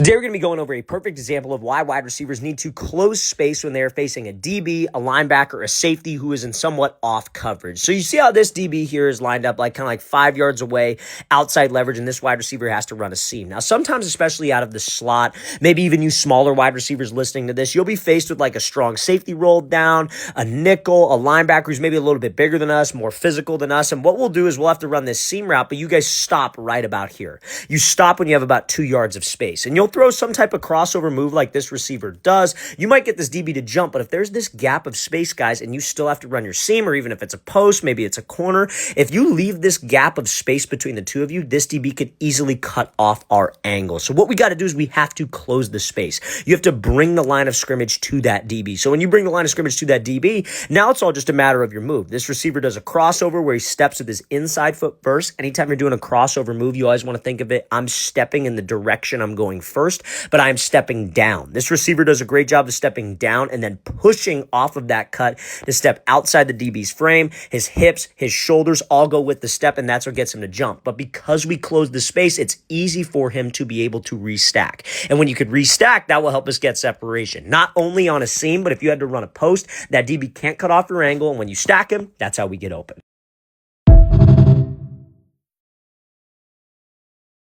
Today we're going to be going over a perfect example of why wide receivers need to close space when they are facing a DB, a linebacker, a safety who is in somewhat off coverage. So you see how this DB here is lined up like kind of like 5 yards away, outside leverage, and this wide receiver has to run a seam. Now, sometimes, especially out of the slot, maybe even you smaller wide receivers listening to this, you'll be faced with like a strong safety rolled down, a nickel, a linebacker who's maybe a little bit bigger than us, more physical than us. And what we'll do is we'll have to run this seam route, but you guys stop right about here. You stop when you have about 2 yards of space, and you'll throw some type of crossover move like this receiver does. You might get this DB to jump, but if there's this gap of space, guys, and you still have to run your seam, or even if it's a post, maybe it's a corner, if you leave this gap of space between the two of you, this DB could easily cut off our angle. So what we got to do is we have to close the space. You have to bring the line of scrimmage to that DB. So when you bring the line of scrimmage to that DB, now it's all just a matter of your move. This receiver does a crossover where he steps with his inside foot first. Anytime you're doing a crossover move, you always want to think of it, I'm stepping in the direction I'm going first, but I'm stepping down. This receiver does a great job of stepping down and then pushing off of that cut to step outside the DB's frame. His hips, his shoulders all go with the step, and that's what gets him to jump. But because we close the space, it's easy for him to be able to restack. And when you could restack, that will help us get separation. Not only on a seam, but if you had to run a post, that DB can't cut off your angle, and when you stack him, that's how we get open.